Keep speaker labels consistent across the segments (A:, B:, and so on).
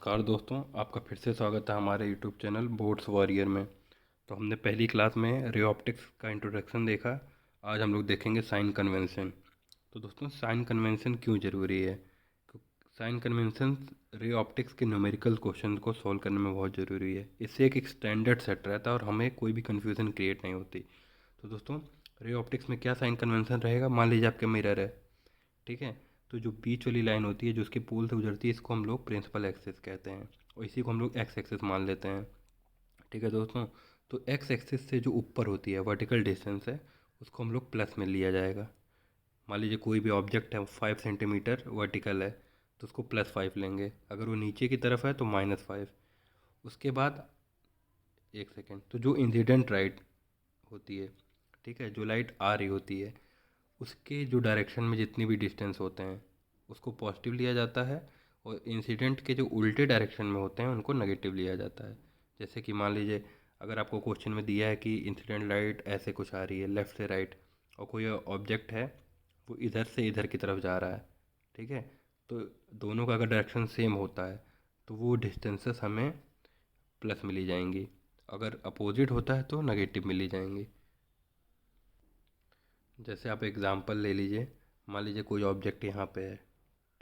A: नमस्कार दोस्तों, आपका फिर से स्वागत है हमारे यूट्यूब चैनल बोर्ड्स वॉरियर में। तो हमने पहली क्लास में रे ऑप्टिक्स का इंट्रोडक्शन देखा। आज हम लोग देखेंगे साइन कन्वेंशन। तो दोस्तों, साइन कन्वेंशन क्यों ज़रूरी है? साइन कन्वेंशन रे ऑप्टिक्स के न्यूमेरिकल क्वेश्चन को सॉल्व करने में बहुत ज़रूरी है। इससे एक स्टैंडर्ड सेट रहता है और हमें कोई भी कन्फ्यूज़न क्रिएट नहीं होती। तो दोस्तों, रे ऑप्टिक्स में क्या साइन कन्वेंशन रहेगा? मान लीजिए आपके मिरर है, ठीक है। तो जो बीच वाली लाइन होती है जो उसके पोल से गुजरती है, इसको हम लोग प्रिंसिपल एक्सिस कहते हैं और इसी को हम लोग एक्स एक्सिस मान लेते हैं, ठीक है दोस्तों। तो एक्स एक्सिस से जो ऊपर होती है वर्टिकल डिस्टेंस है, उसको हम लोग प्लस में लिया जाएगा। मान लीजिए कोई भी ऑब्जेक्ट है 5 सेंटीमीटर वर्टिकल है, तो उसको +5 लेंगे। अगर वो नीचे की तरफ है तो -5। उसके बाद एक सेकेंड, तो जो इंसिडेंट लाइट होती है, ठीक है, जो लाइट आ रही होती है, उसके जो डायरेक्शन में जितनी भी डिस्टेंस होते हैं उसको पॉजिटिव लिया जाता है और इंसिडेंट के जो उल्टे डायरेक्शन में होते हैं उनको नेगेटिव लिया जाता है। जैसे कि मान लीजिए अगर आपको क्वेश्चन में दिया है कि इंसिडेंट लाइट ऐसे कुछ आ रही है लेफ़्ट से राइट, और कोई ऑब्जेक्ट है वो इधर से इधर की तरफ जा रहा है, ठीक है, तो दोनों का अगर डायरेक्शन सेम होता है तो वो डिस्टेंसेस हमें प्लस मिली जाएंगी। अगर अपोजिट होता है तो नेगेटिव मिली जाएंगी। जैसे आप एग्ज़ाम्पल ले लीजिए, मान लीजिए कोई ऑब्जेक्ट यहाँ पे है,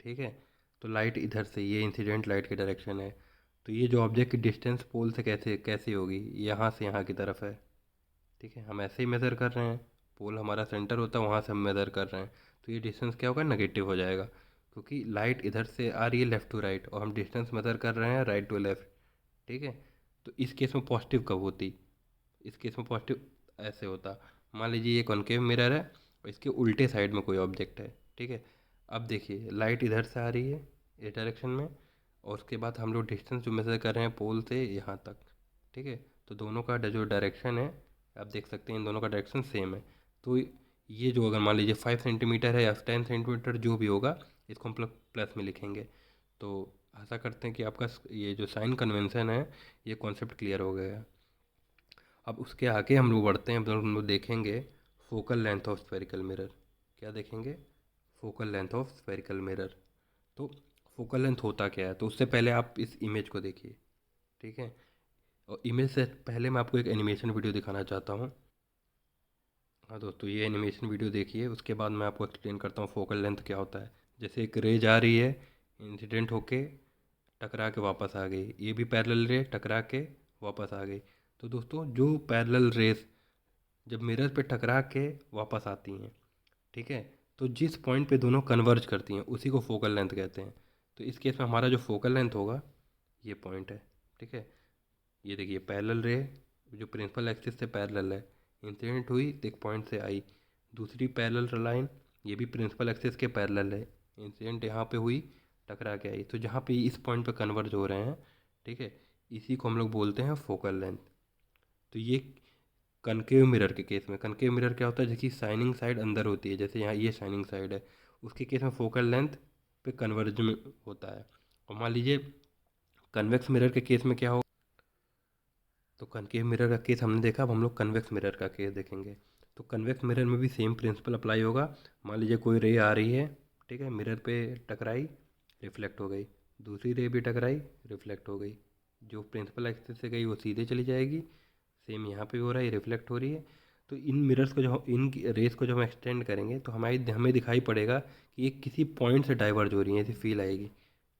A: ठीक है, तो लाइट इधर से, ये इंसिडेंट लाइट की डायरेक्शन है, तो ये जो ऑब्जेक्ट की डिस्टेंस पोल से कैसे कैसी होगी, यहाँ से यहाँ की तरफ है, ठीक है, हम ऐसे ही मेज़र कर रहे हैं। पोल हमारा सेंटर होता है, वहाँ से हम मेज़र कर रहे हैं, तो ये डिस्टेंस क्या होगा, नेगेटिव हो जाएगा, क्योंकि लाइट इधर से आ रही है लेफ़्ट टू राइट और हम डिस्टेंस मेज़र कर रहे हैं राइट टू लेफ़्ट, ठीक है। तो इस केस में पॉजिटिव कब होती? इस केस में पॉजिटिव ऐसे होता, मान लीजिए ये कॉनकेव मिरर है और इसके उल्टे साइड में कोई ऑब्जेक्ट है, ठीक है। अब देखिए लाइट इधर से आ रही है इस डायरेक्शन में, और उसके बाद हम लोग डिस्टेंस जो मेज़र कर रहे हैं पोल से यहाँ तक, ठीक है। तो दोनों का जो डायरेक्शन है, आप देख सकते हैं इन दोनों का डायरेक्शन सेम है। तो ये जो अगर मान लीजिए 5 सेंटीमीटर है या 10 सेंटीमीटर जो भी होगा, इसको हम प्लस में लिखेंगे। तो आशा करते हैं कि आपका ये जो साइन कन्वेंशन है ये कॉन्सेप्ट क्लियर हो गया है। अब उसके आगे हम लोग बढ़ते हैं, मतलब हम लोग देखेंगे focal length of spherical mirror. क्या देखेंगे? Focal length of spherical mirror. तो फोकल लेंथ होता क्या है? तो उससे पहले आप इस इमेज को देखिए, ठीक है। और इमेज से पहले मैं आपको एक एनिमेशन वीडियो दिखाना चाहता हूँ। हाँ दोस्तों, ये एनिमेशन वीडियो देखिए, उसके बाद मैं आपको एक्सप्लेन करता हूँ फोकल लेंथ क्या होता है। जैसे एक रे जा रही है, इंसिडेंट होके टकरा के वापस आ गई, ये भी पैरेलल रे टकरा के वापस आ गई। तो दोस्तों, जो पैरेलल रेस जब मिरर पे टकरा के वापस आती हैं, ठीक है, तो जिस पॉइंट पे दोनों कन्वर्ज करती हैं उसी को फोकल लेंथ कहते हैं। तो इस केस में हमारा जो फोकल लेंथ होगा ये पॉइंट है, ठीक है। ये देखिए पैरेलल रे जो प्रिंसिपल एक्सिस से पैरेलल है, इंसिडेंट हुई तो एक पॉइंट से आई, दूसरी पैरेलल लाइन ये भी प्रिंसिपल एक्सिस के पैरेलल है, इंसिडेंट यहाँ पे हुई, टकरा के आई, तो जहाँ पे इस पॉइंट पे कन्वर्ज हो रहे हैं, ठीक है, इसी को हम लोग बोलते हैं फोकल लेंथ। तो ये कनकेव मिरर के केस में, कनकेव मिरर क्या होता है, जिसकी शाइनिंग साइड अंदर होती है, जैसे यहाँ ये शाइनिंग साइड है, उसके केस में फोकल लेंथ पे कन्वर्ज में होता है। और मान लीजिए कन्वेक्स मिरर के केस में क्या हो, तो कनकेव मिरर का केस हमने देखा, अब हम लोग कन्वेक्स मिरर का केस देखेंगे। तो कन्वेक्स मिरर में भी सेम प्रिंसिपल अप्लाई होगा। मान लीजिए कोई रे आ रही है, ठीक है, मिरर पे टकराई, रिफ्लेक्ट हो गई, दूसरी रे भी टकराई, रिफ्लेक्ट हो गई, जो प्रिंसिपल एक्सिस से गई वो सीधे चली जाएगी, सेम यहाँ पे भी हो रहा है, रिफ्लेक्ट हो रही है। तो इन मिरर्स को जो इन रेस को जब हम एक्सटेंड करेंगे तो हमें दिखाई पड़ेगा कि ये किसी पॉइंट से डाइवर्ज हो रही है, ऐसी फील आएगी,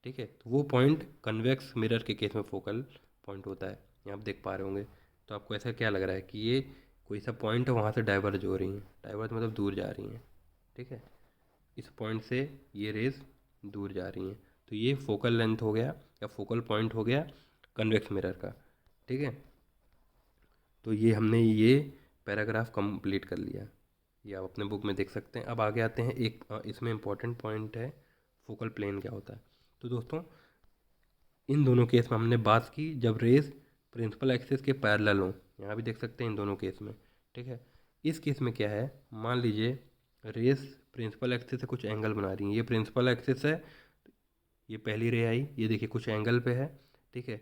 A: ठीक है। तो वो पॉइंट कन्वेक्स मिरर के केस में फोकल पॉइंट होता है, ये आप देख पा रहे होंगे। तो आपको ऐसा क्या लग रहा है कि ये कोई सा पॉइंट है, वहाँ से डाइवर्ज हो रही हैं, डाइवर्ज मतलब दूर जा रही हैं, ठीक है, इस पॉइंट से ये रेस दूर जा रही हैं। तो ये फोकल लेंथ हो गया या फोकल पॉइंट हो गया कन्वेक्स मिरर का, ठीक है। तो ये हमने ये पैराग्राफ कंप्लीट कर लिया, ये आप अपने बुक में देख सकते हैं। अब आगे आते हैं, एक इसमें इम्पॉर्टेंट पॉइंट है, फोकल प्लेन क्या होता है। तो दोस्तों, इन दोनों केस में हमने बात की जब रेस प्रिंसिपल एक्सिस के पैरेलल हों, यहाँ भी देख सकते हैं इन दोनों केस में, ठीक है। इस केस में क्या है, मान लीजिए रेस प्रिंसिपल एक्सिस से कुछ एंगल बना रही हैं, ये प्रिंसिपल एक्सिस है, ये पहली रे आई, ये देखिए कुछ एंगल पे है, ठीक है।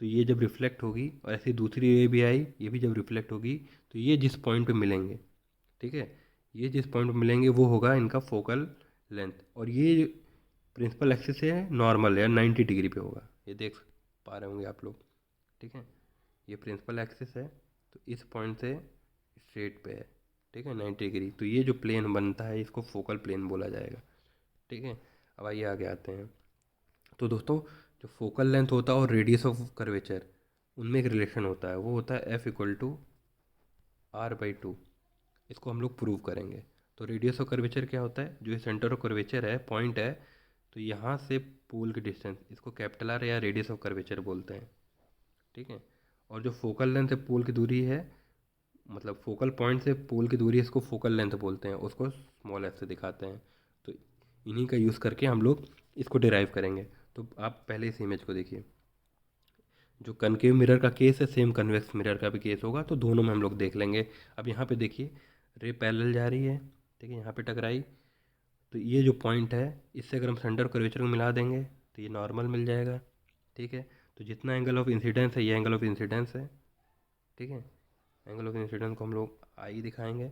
A: तो ये जब रिफ्लेक्ट होगी और ऐसी दूसरी रे भी आई, ये भी जब रिफ्लेक्ट होगी, तो ये जिस पॉइंट पे मिलेंगे, ठीक है, ये जिस पॉइंट पे मिलेंगे वो होगा इनका फोकल लेंथ। और ये प्रिंसिपल एक्सिस से नॉर्मल है, 90 डिग्री पे होगा, ये देख पा रहे होंगे आप लोग, ठीक है। ये प्रिंसिपल एक्सिस है, तो इस पॉइंट से स्ट्रेट पे है, ठीक है, 90 डिग्री। तो ये जो प्लेन बनता है इसको फोकल प्लेन बोला जाएगा, ठीक है। अब आइए आगे आते हैं। तो दोस्तों, जो फोकल लेंथ होता है और रेडियस ऑफ कर्वेचर, उनमें एक रिलेशन होता है, वो होता है F=R/2। इसको हम लोग प्रूव करेंगे। तो रेडियस ऑफ कर्वेचर क्या होता है, जो ये सेंटर ऑफ कर्वेचर है, पॉइंट है, तो यहाँ से पोल की डिस्टेंस, इसको कैपिटल आर या रेडियस ऑफ कर्वेचर बोलते हैं, ठीक है। और जो फोकल लेंथ है पोल की दूरी है, मतलब फोकल पॉइंट से पोल की दूरी, इसको फोकल लेंथ बोलते हैं, उसको स्मॉल एफ से दिखाते हैं। तो इन्हीं का यूज़ करके हम लोग इसको डिराइव करेंगे। तो आप पहले इस इमेज को देखिए, जो कनकेव मिरर का केस है सेम कन्वेक्स मिरर का भी केस होगा, तो दोनों में हम लोग देख लेंगे। अब यहाँ पे देखिए, रे पैरेलल जा रही है, ठीक है, यहाँ पे टकराई, तो ये जो पॉइंट है, इससे अगर हम सेंटर कर्वेचर को मिला देंगे तो ये नॉर्मल मिल जाएगा, ठीक है। तो जितना एंगल ऑफ इंसिडेंस है, ये एंगल ऑफ इंसिडेंस है, ठीक है। एंगल ऑफ इंसिडेंस को हम लोग आई दिखाएंगे,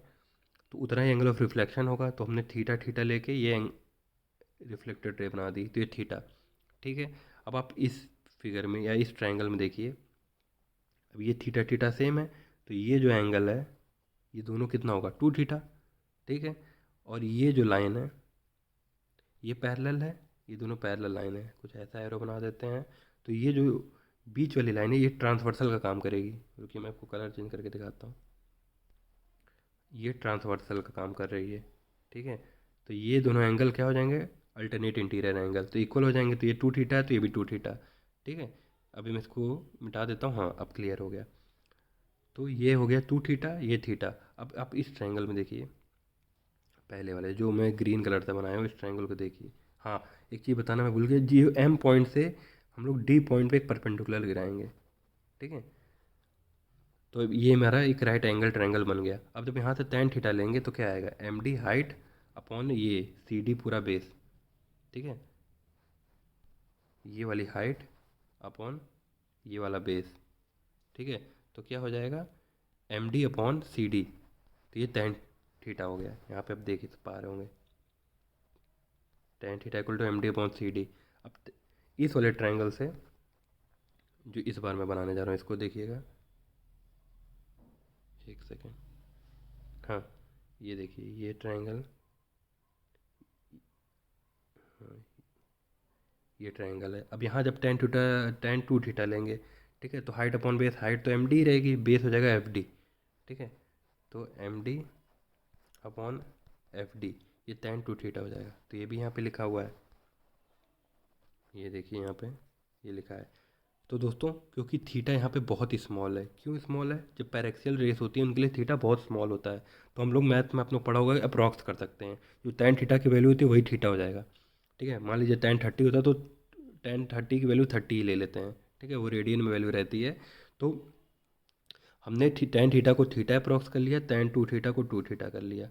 A: तो उतना ही एंगल ऑफ रिफ्लेक्शन होगा। तो हमने थीटा थीटा लेके ये रिफ्लेक्टेड रे बना दी, तो ये थीटा, ठीक है। अब आप इस फिगर में या इस ट्रायंगल में देखिए, अब ये थीटा थीटा सेम है, तो ये जो एंगल है, ये दोनों कितना होगा, 2 थीटा, ठीक है। और ये जो लाइन है, ये पैरेलल है, ये दोनों पैरेलल लाइन है, कुछ ऐसा एरो बना देते हैं। तो ये जो बीच वाली लाइन है, ये ट्रांसवर्सल का काम करेगी। रुकिए मैं आपको कलर चेंज करके दिखाता हूँ। ये ट्रांसवर्सल का काम कर रही है, ठीक है। तो ये दोनों एंगल क्या हो जाएंगे, अल्टरनेट इंटीरियर एंगल, तो इक्वल हो जाएंगे। तो ये 2 थीटा है, तो ये भी 2 थीटा, ठीक है। अभी मैं इसको मिटा देता हूँ, हाँ अब क्लियर हो गया। तो ये हो गया 2 थीटा, ये थीटा। अब आप इस ट्रायंगल में देखिए, पहले वाले जो मैं ग्रीन कलर से बनाया हूँ, इस ट्रायंगल को देखिए। हाँ, एक चीज़ बताना मैं भूल गया, जी एम पॉइंट से हम लोग डी पॉइंट पे एक परपेंडिकुलर गिराएंगे, ठीक है। तो ये मेरा एक राइट एंगल ट्रायंगल बन गया। अब जब यहाँ से tan थीटा लेंगे तो क्या आएगा, एम डी हाइट अपॉन ये सी डी पूरा बेस, ठीक है, ये वाली हाइट अपॉन ये वाला बेस, ठीक है। तो क्या हो जाएगा, M D upon C D, तो ये tan थीटा हो गया। यहाँ पे आप देख ही पा रहे होंगे, tan theta equal to M D upon C D. अब इस वाले ट्रायंगल से जो इस बार मैं बनाने जा रहा हूँ, इसको देखिएगा, एक सेकेंड, हाँ, ये देखिए, ये ट्रायंगल, हाँ, ये ट्रायंगल है। अब यहाँ जब tan 2 थीटा लेंगे, ठीक है, तो हाइट अपॉन बेस, हाइट तो एम डी रहेगी, बेस हो जाएगा एफ डी, ठीक है। तो M D upon F D, ये tan 2 थीटा हो जाएगा। तो ये भी यहाँ पे लिखा हुआ है, ये देखिए यहाँ पे ये लिखा है। तो दोस्तों, क्योंकि थीटा यहाँ पे बहुत ही स्मॉल है, क्यों स्मॉल है, जब पैरेक्सियल रेस होती है उनके लिए थीटा बहुत स्मॉल होता है। तो हम लोग मैथ में अपने पढ़ा होगा, अप्रॉक्स कर सकते हैं, जो tan थीटा की वैल्यू होती है वही थीटा हो जाएगा, ठीक है। मान लीजिए tan 30 होता है, तो tan 30 की वैल्यू 30 ही ले लेते हैं, ठीक है, वो रेडियन में वैल्यू रहती है। तो हमने tan थीटा को थीटा अप्रॉक्स कर लिया, tan 2 थीटा को 2 थीटा कर लिया।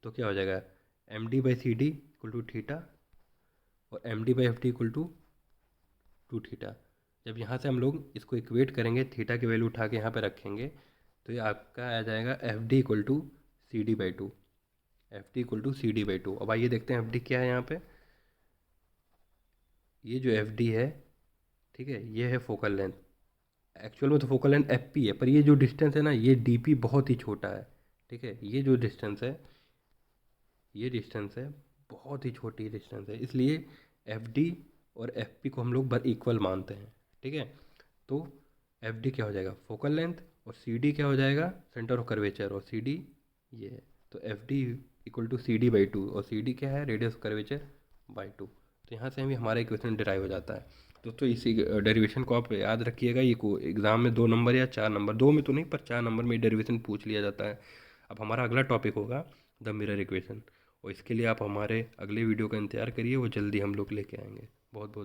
A: तो क्या हो जाएगा, M D by C D equal to theta, और M D by F D equal to 2 theta. जब यहाँ से हम लोग इसको इक्वेट करेंगे, थीटा की वैल्यू उठा के यहाँ पे रखेंगे, तो ये आपका आ जाएगा F D equal to C D by two, F D equal to C D by two. अब आइए देखते हैं एफ डी क्या है यहाँ पे। ये जो एफ डी है, ठीक है, ये है फोकल लेंथ। एक्चुअल में तो फोकल लेंथ एफ पी है, पर ये जो डिस्टेंस है ना, ये डी पी बहुत ही छोटा है, ठीक है। ये जो डिस्टेंस है, ये डिस्टेंस है, बहुत ही छोटी डिस्टेंस है, इसलिए एफ डी और एफ पी को हम लोग बर इक्वल मानते हैं, ठीक है। तो एफ डी क्या हो जाएगा, फोकल लेंथ, और सी डी क्या हो जाएगा, सेंटर ऑफ कर्वेचर, और सी डी ये है। तो F D equal to C D by two, और सी डी क्या है, radius of curvature by two. तो यहाँ से हमें हमारा इक्वेशन डिराइव हो जाता है। दोस्तों, इसी डेरिवेशन को आप याद रखिएगा, ये को एग्ज़ाम में 2 नंबर या 4 नंबर, 2 में तो नहीं पर 4 नंबर में डेरिवेशन पूछ लिया जाता है। अब हमारा अगला टॉपिक होगा द मिरर इक्वेशन, और इसके लिए आप हमारे अगले वीडियो का इंतज़ार करिए, वो जल्दी हम लोग लेके आएंगे। बहुत बहुत